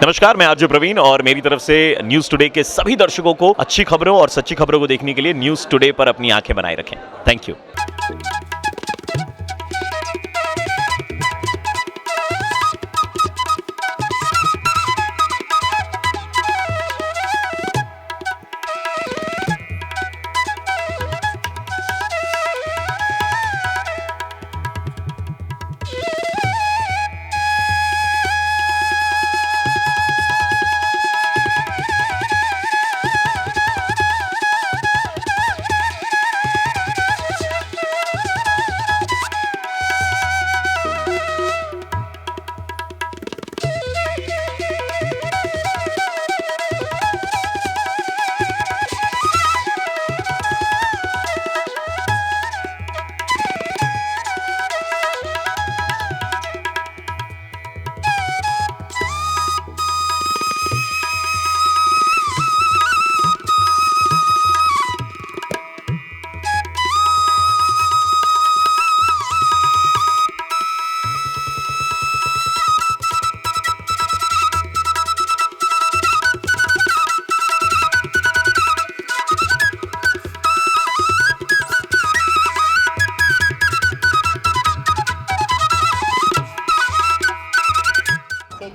नमस्कार, मैं आरजे प्रवीण और मेरी तरफ से न्यूज़ टुडे के सभी दर्शकों को अच्छी खबरों और सच्ची खबरों को देखने के लिए न्यूज़ टुडे पर अपनी आंखें बनाए रखें। Thank you.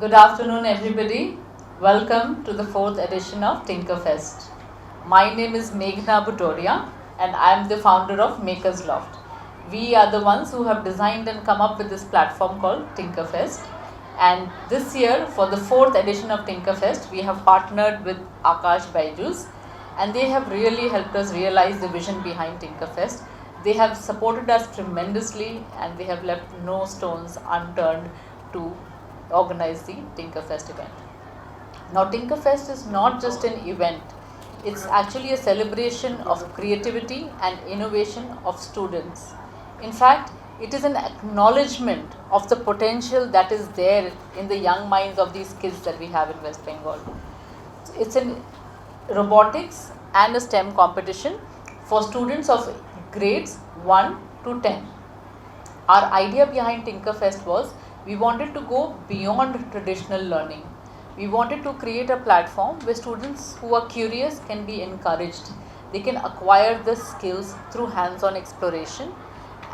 Good afternoon, everybody. Welcome to the 4th edition of Tinkerfest. My name is Meghna Bhutoria and I am the founder of MakersLoft. We are the ones who have designed and come up with this platform called Tinkerfest. And this year, for the 4th edition of Tinkerfest, we have partnered with Aakash Byju, and they have really helped us realize the vision behind Tinkerfest. They have supported us tremendously and they have left no stones unturned to organize the Tinkerfest event. Now, Tinkerfest is not just an event, it's actually a celebration of creativity and innovation of students. In fact, it is an acknowledgement of the potential that is there in the young minds of these kids that we have in West Bengal. It's in robotics and a STEM competition for students of grades 1 to 10. Our idea behind Tinkerfest was we wanted to go beyond traditional learning. We wanted to create a platform where students who are curious can be encouraged. They can acquire the skills through hands-on exploration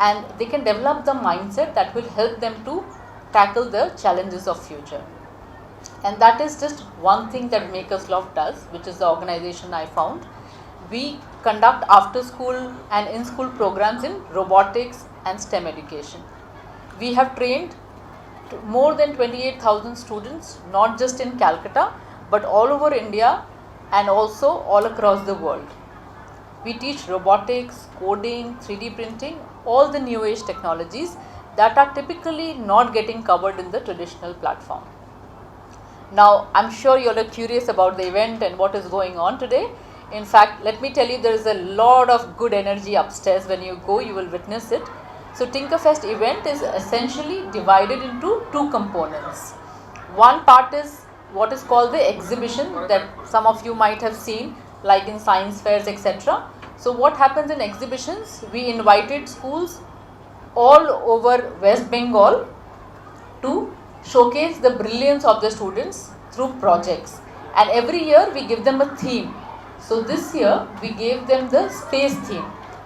and they can develop the mindset that will help them to tackle the challenges of future. And that is just one thing that MakersLoft does, which is the organization I found. We conduct after-school and in-school programs in robotics and STEM education. We have trained more than 28,000 students, not just in Calcutta, but all over India and also all across the world. We teach robotics, coding, 3D printing, all the new age technologies that are typically not getting covered in the traditional platform. Now, I'm sure you're curious about the event and what is going on today. In fact, let me tell you, there is a lot of good energy upstairs. When you go, you will witness it. So Tinkerfest event is essentially divided into two components. One part is what is called the exhibition that some of you might have seen, like in science fairs, etc. So what happens in exhibitions? We invited schools all over West Bengal to showcase the brilliance of the students through projects. And every year we give them a theme. So this year we gave them the space theme.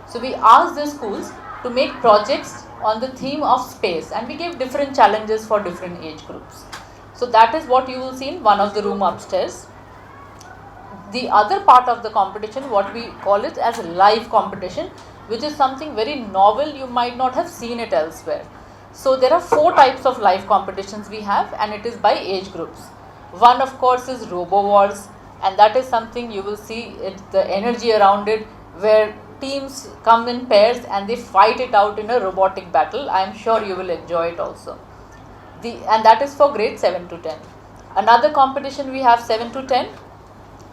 So we asked the schools to make projects on the theme of space and we gave different challenges for different age groups. So that is what you will see in one of the room upstairs. The other part of the competition, what we call it as a live competition, which is something very novel, you might not have seen it elsewhere. So there are 4 types of live competitions we have and it is by age groups. One of course is Robo Wars, and that is something you will see the energy around it, where teams come in pairs and they fight it out in a robotic battle. I am sure you will enjoy it also. And that is for grade 7 to 10. Another competition we have 7 to 10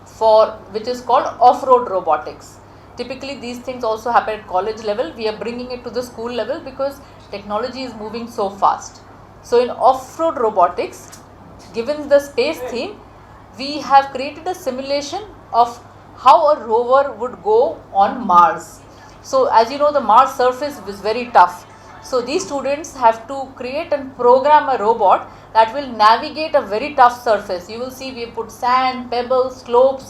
for, which is called off-road robotics. Typically these things also happen at college level. We are bringing it to the school level because technology is moving so fast. So in off-road robotics, given the space theme, we have created a simulation of how a rover would go on Mars. So as you know, the Mars surface is very tough. So these students have to create and program a robot that will navigate a very tough surface. You will see we put sand, pebbles, slopes,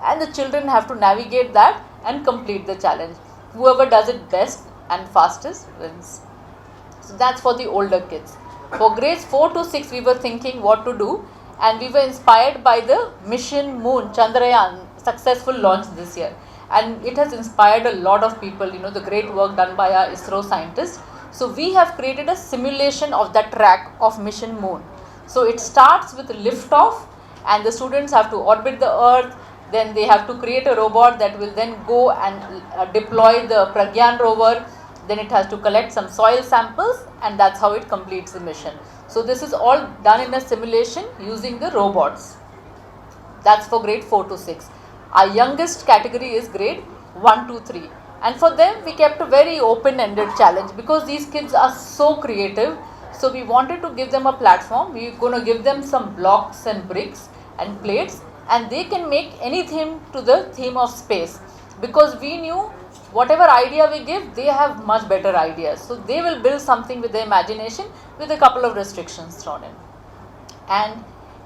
and the children have to navigate that and complete the challenge. Whoever does it best and fastest wins. So that's for the older kids. For grades 4 to 6 we were thinking what to do, and we were inspired by the mission Moon Chandrayaan successful launch this year, and it has inspired a lot of people, the great work done by our ISRO scientists. So we have created a simulation of that track of mission Moon. So it starts with lift off, and the students have to orbit the earth. Then they have to create a robot that will then go and deploy the Pragyan rover. Then it has to collect some soil samples, and that's how it completes the mission. So this is all done in a simulation using the robots. That's for grade 4 to 6. Our youngest category is grade 1 to 3. And for them we kept a very open-ended challenge because these kids are so creative. So we wanted to give them a platform. We're going to give them some blocks and bricks and plates, and they can make anything to the theme of space, because we knew whatever idea we give, they have much better ideas. So they will build something with their imagination with a couple of restrictions thrown in. And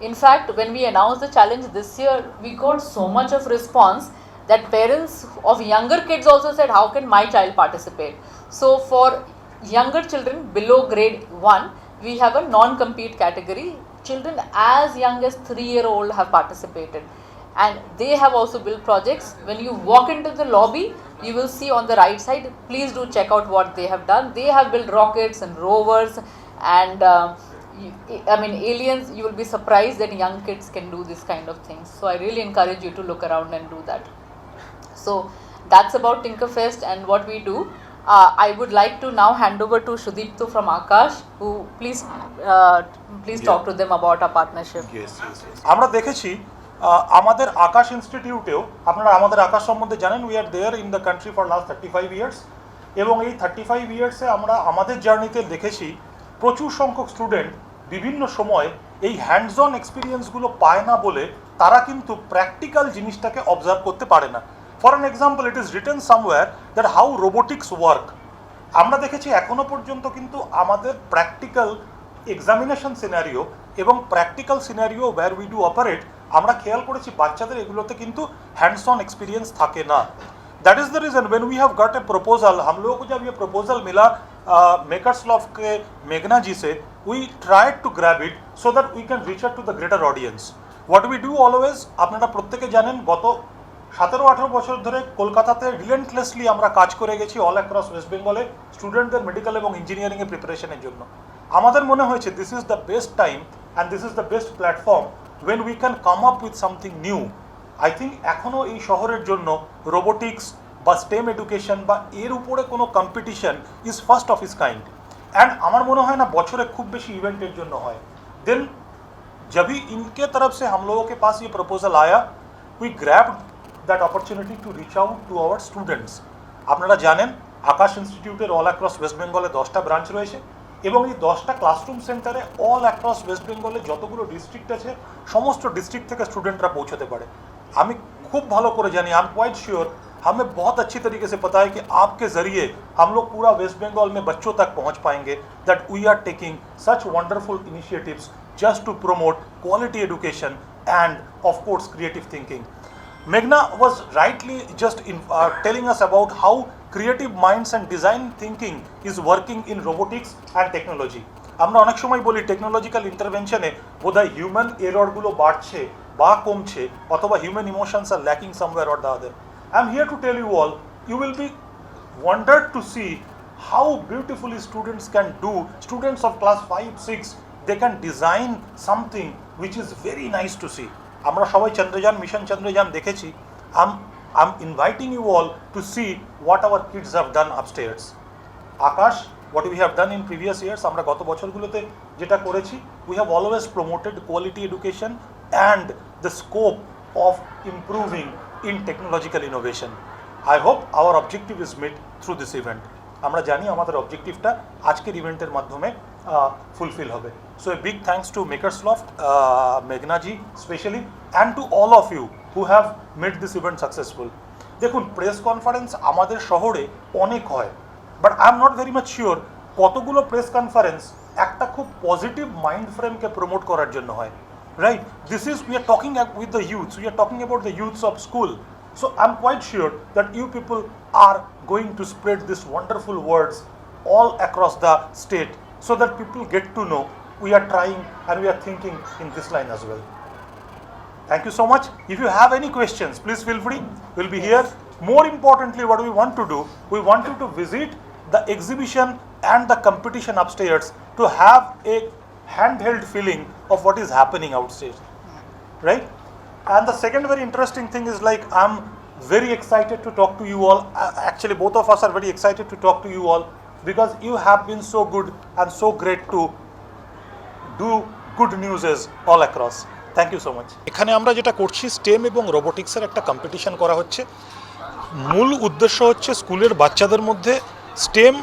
in fact, when we announced the challenge this year, we got so much of response that parents of younger kids also said, how can my child participate? So for younger children below grade 1, we have a non-compete category. Children as young as 3-year-old have participated, and they have also built projects. When you walk into the lobby, you will see on the right side, please do check out what they have done. They have built rockets and rovers and aliens. You will be surprised that young kids can do this kind of things. So I really encourage you to look around and do that. So that's about Tinkerfest and what we do. I would like to now hand over to Shudipto from Aakash, who please talk to them about our partnership. Yes. আমরা দেখেছি আমাদের আকাশ ইনস্টিটিউটেও, আপনারা আমাদের আকাশ সম্বন্ধে জানেন, we are there in the country for last 35 years, এবং এই 35 ইয়ার্সে আমরা আমাদের জার্নিতে দেখেছি প্রচুর সংখ্যক স্টুডেন্ট বিভিন্ন সময় এই হ্যান্ডস অন এক্সপিরিয়েন্সগুলো পায় না বলে তারা কিন্তু প্র্যাকটিক্যাল জিনিসটাকে অবজার্ভ করতে পারে না। For an example, it is written somewhere that how robotics work. আমরা দেখেছি এখনো পর্যন্ত কিন্তু আমাদের প্র্যাকটিক্যাল এক্সামিনেশন সিনারিও এবং practical scenario where we do operate, আমরা খেয়াল করেছি বাচ্চাদের এগুলোতে কিন্তু हैंड्स ऑन एक्सपीरियंस থাকে না। That is the reason when we have got a proposal, हम लोगों को जब ये प्रपोजल मिला मेकर्सलॉफ्ट के मेघना जी से, we tried to grab it so that we can reach out to the greater audience. What we do always, আপনারা প্রত্যেকে জানেন, গত 17-18 বছর ধরে কলকাতাতে রিলেন্টলেসলি আমরা কাজ করে গেছি অল অ্যাক্রস ওয়েস্ট বেঙ্গলে স্টুডেন্টদের মেডিকেল এবং ইঞ্জিনিয়ারিং এর প্রিপারেশনের জন্য। আমাদের মনে হয়েছে this is the best time and this is the best platform when we can come up with something new. I think এখনো এই শহরের জন্য রোবোটিক্স বা স্টেম এডুকেশন বা এর উপরে কোনো competition is first of is kind, and আমার মনে হয় না বছরে খুব বেশি ইভেন্টের জন্য হয়। দেন जब भी इनके तरफ से हम लोगों के पास ये प्रपोजल आया, we grabbed that opportunity to reach out to our students. আপনারা জানেন আকাশ ইনস্টিটিউটের অল অ্যাক্রস ওয়েস্ট বেঙ্গলে 10টা ব্রাঞ্চ রয়েছে, এবং এই 10টা ক্লাসরুম সেন্টারে অল অ্যাক্রস ওয়েস্ট বেঙ্গলে যতগুলো ডিস্ট্রিক্ট আছে সমস্ত ডিস্ট্রিক্ট থেকে স্টুডেंटরা পৌঁছতে পারে। আমি খুব ভালো করে জানি, आई एम क्वाइट श्योर, हमें बहुत अच्छी तरीके से पता है कि आपके ज़रिए हम लोग पूरा वेस्ट बंगाल में बच्चों तक पहुंच पाएंगे, that we are taking such wonderful initiatives just to promote quality education and of course creative thinking. Meghna was rightly just telling us about how creative minds and design thinking is working in robotics and technology. আমরা অনেক সময় বলি technological ইন্টারভেনশনে বোধহয় human এররগুলো বাড়ছে বা কমছে, অথবা human emotions are lacking somewhere or the other. I am here to tell you all, you will be wondered to see how beautifully students can do, students of class 5, 6, they can design something which is very nice to see. আমরা সবাই Chandrayaan mission Chandrayaan দেখেছি। I'm inviting you all to see what our kids have done upstairs. Aakash, what we have done in previous years, আমরা গত বছরগুলোতে যেটা করেছি, we have always promoted quality education and the scope of improving in technological innovation. I hope our objective is met through this event. আমরা জানি আমাদের অবজেক্টিভটা আজকের ইভেন্টের মাধ্যমে ফুলফিল হবে। So a big thanks to MakersLoft, Meghna ji specially, and to all of you who have made this event successful. দেখুন, press conference আমাদের শহরে অনেক হয়, but I am not very much sure কতগুলো প্রেস কনফারেন্স একটা খুব positive mind ফ্রেমকে promote করার জন্য হয়, right? This is we are talking with the youths, we are talking about the youths of school. So I'm quite sure that you people are going to spread these wonderful words all across the state so that people get to know we are trying and we are thinking in this line as well. Thank you so much. If you have any questions, please feel free. We'll be here. More importantly, what we want to do, we want you to visit the exhibition and the competition upstairs to have a handheld feeling of what is happening outstage, right? And the second very interesting thing is, like, I'm very excited to talk to you all. Actually, both of us are very excited to talk to you all because you have been so good and so great to do good news all across. Thank you so much. এখানে আমরা যেটা করছি, stem এবং রোবোটিক্সের একটা competition করা হচ্ছে। মূল উদ্দেশ্য হচ্ছে স্কুলের বাচ্চাদের মধ্যে স্টেম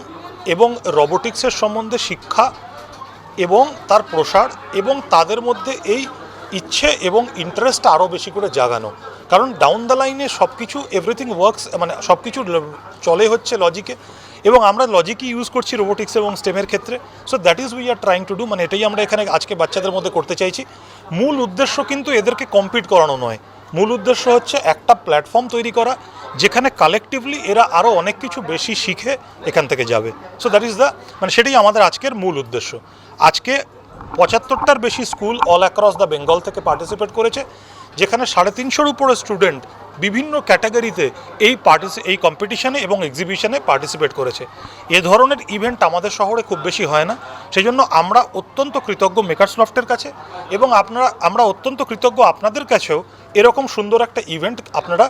এবং রোবোটিক্সের সম্বন্ধে শিক্ষা এবং তার প্রসার এবং তাদের মধ্যে এই ইচ্ছে এবং ইন্টারেস্টটা আরও বেশি করে জাগানো। কারণ ডাউন দ্য লাইনে সব কিছু এভরিথিং ওয়ার্কস, মানে সব কিছু চলে হচ্ছে লজিকে, এবং আমরা লজিকই ইউজ করছি রোবোটিক্স এবং স্টেমের ক্ষেত্রে। So that is we are trying to do, মানে এটাই আমরা এখানে আজকে বাচ্চাদের মধ্যে করতে চাইছি। মূল উদ্দেশ্য কিন্তু এদেরকে কম্পিট করানো নয়, মূল উদ্দেশ্য হচ্ছে একটা প্ল্যাটফর্ম তৈরি করা যেখানে কালেকটিভলি এরা আরও অনেক কিছু বেশি শিখে এখান থেকে যাবে। সো দ্যাট ইজ দ্য, মানে সেটাই আমাদের আজকের মূল উদ্দেশ্য। আজকে 75টার বেশি school all across the Bengal থেকে পার্টিসিপেট করেছে, যেখানে 350-র উপরে স্টুডেন্ট বিভিন্ন ক্যাটাগরিতে এই কম্পিটিশনে এবং এক্সিবিশনে পার্টিসিপেট করেছে। এ ধরনের ইভেন্ট আমাদের শহরে খুব বেশি হয় না, সেই জন্য আমরা অত্যন্ত কৃতজ্ঞ মেকার্সলফটের কাছে, এবং আমরা অত্যন্ত কৃতজ্ঞ আপনাদের কাছেও এরকম সুন্দর একটা ইভেন্ট আপনারা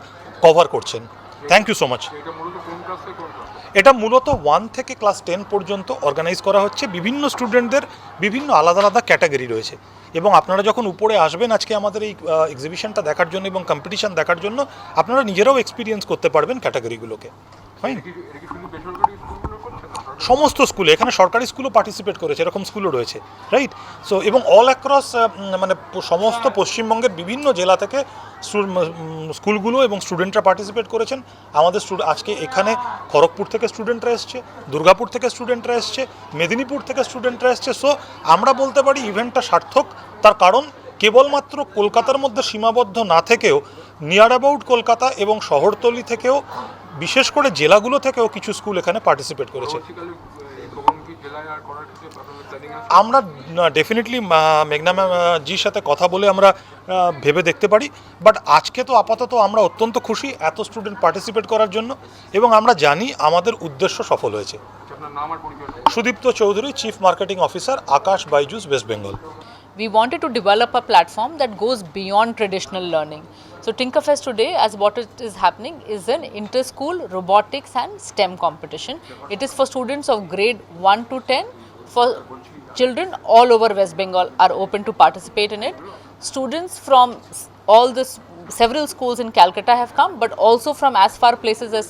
কভার করছেন। Thank you so much. এটা মূলত 1 থেকে ক্লাস 10 পর্যন্ত অর্গানাইজ করা হচ্ছে। বিভিন্ন স্টুডেন্টদের বিভিন্ন আলাদা আলাদা ক্যাটাগরি রয়েছে, এবং আপনারা যখন উপরে আসবেন আজকে আমাদের এই এক্সিবিশনটা দেখার জন্য এবং কম্পিটিশন দেখার জন্য, আপনারা নিজেরাও এক্সপিরিয়েন্স করতে পারবেন ক্যাটাগরিগুলোকে। ফাইন। সমস্ত স্কুলে, এখানে সরকারি স্কুলও পার্টিসিপেট করেছে, এরকম স্কুলও রয়েছে, রাইট? সো এবং অল অ্যাক্রস মানে সমস্ত পশ্চিমবঙ্গের বিভিন্ন জেলা থেকে স্কুলগুলো এবং স্টুডেন্টরা পার্টিসিপেট করেছেন। আমাদের আজকে এখানে খড়গপুর থেকে স্টুডেন্টরা এসছে, দুর্গাপুর থেকে স্টুডেন্টরা এসছে, মেদিনীপুর থেকে স্টুডেন্টরা এসছে। সো আমরা বলতে পারি ইভেন্টটা সার্থক, তার কারণ কেবলমাত্র কলকাতার মধ্যে সীমাবদ্ধ না থেকেও নিয়ার অ্যাবাউট কলকাতা এবং শহরতলি থেকেও, বিশেষ করে জেলাগুলো থেকেও কিছু স্কুল এখানে পার্টিসিপেট করেছে। আমরা ডেফিনেটলি মেঘনা জির সাথে কথা বলে আমরা ভেবে দেখতে পারি, বাট আজকে তো আপাতত আমরা অত্যন্ত খুশি এত স্টুডেন্ট পার্টিসিপেট করার জন্য, এবং আমরা জানি আমাদের উদ্দেশ্য সফল হয়েছে। Sudipta Chowdhury, chief marketing officer, Akash Byju's, West Bengal. We wanted to develop a platform that goes beyond traditional learning. So Tinkerfest today, as what it is happening, is an inter-school robotics and STEM competition. It is for students of grade 1 to 10. For children all over West Bengal are open to participate in it. Students from all the several schools in Calcutta have come, but also from as far places as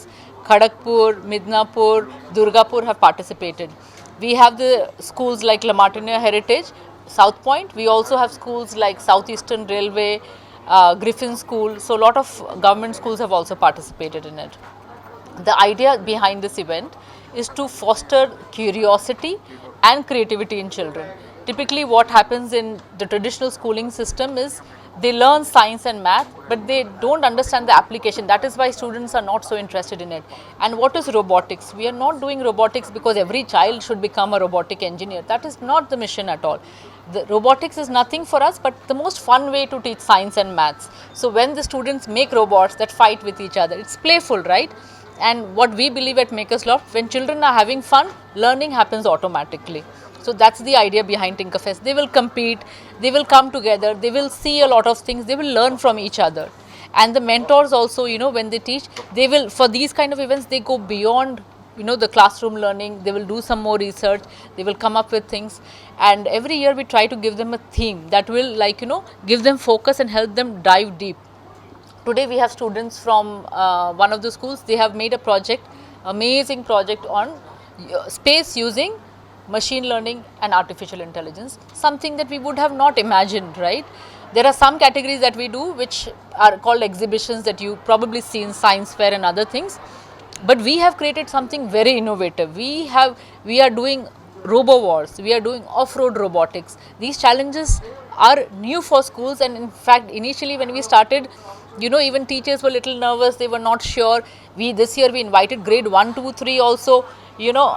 Kharagpur, Midnapur, Durgapur have participated. We have the schools like La Martiniere Heritage, South Point. We also have schools like Southeastern Railway, Griffin School. So a lot of government schools have also participated in it. The idea behind this event is to foster curiosity and creativity in children. Typically what happens in the traditional schooling system is they learn science and math, but they don't understand the application. That is why students are not so interested in it. And what is robotics? We are not doing robotics because every child should become a robotic engineer. That is not the mission at all. The robotics is nothing for us but the most fun way to teach science and maths. So when the students make robots that fight with each other, it's playful, right? And what we believe at MakersLoft, when children are having fun, learning happens automatically. So that's the idea behind Tinkerfest. They will compete, they will come together, they will see a lot of things, they will learn from each other. And the mentors also, when they teach, they will, for these kind of events, they go beyond the classroom learning. They will do some more research, they will come up with things, and every year we try to give them a theme that will give them focus and help them dive deep. Today we have students from one of the schools. They have made a project, amazing project on space using machine learning and artificial intelligence, something that we would have not imagined, right? There are some categories that we do which are called exhibitions that you probably see in science fair and other things. But we have created something very innovative. We are doing robo wars, we are doing off-road robotics. These challenges are new for schools, and in fact initially when we started, you know, even teachers were a little nervous, they were not sure. This year we invited grade 1, 2, 3 also, you know,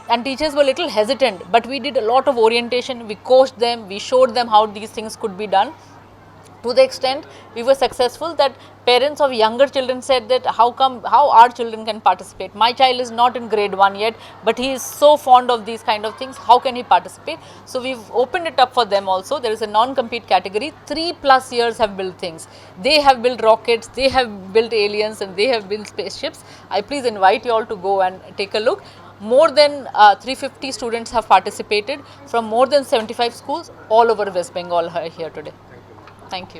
and teachers were a little hesitant, but we did a lot of orientation, we coached them, we showed them how these things could be done. To the extent we were successful that parents of younger children said that how our children can participate. My child is not in grade 1 yet, but he is so fond of these kind of things, how can he participate? So we've opened it up for them also. There is a non-compete category. 3+ years have built things. They have built rockets, they have built aliens, and they have built spaceships. I please invite you all to go and take a look. More than 350 students have participated from more than 75 schools all over West Bengal here today. Thank you.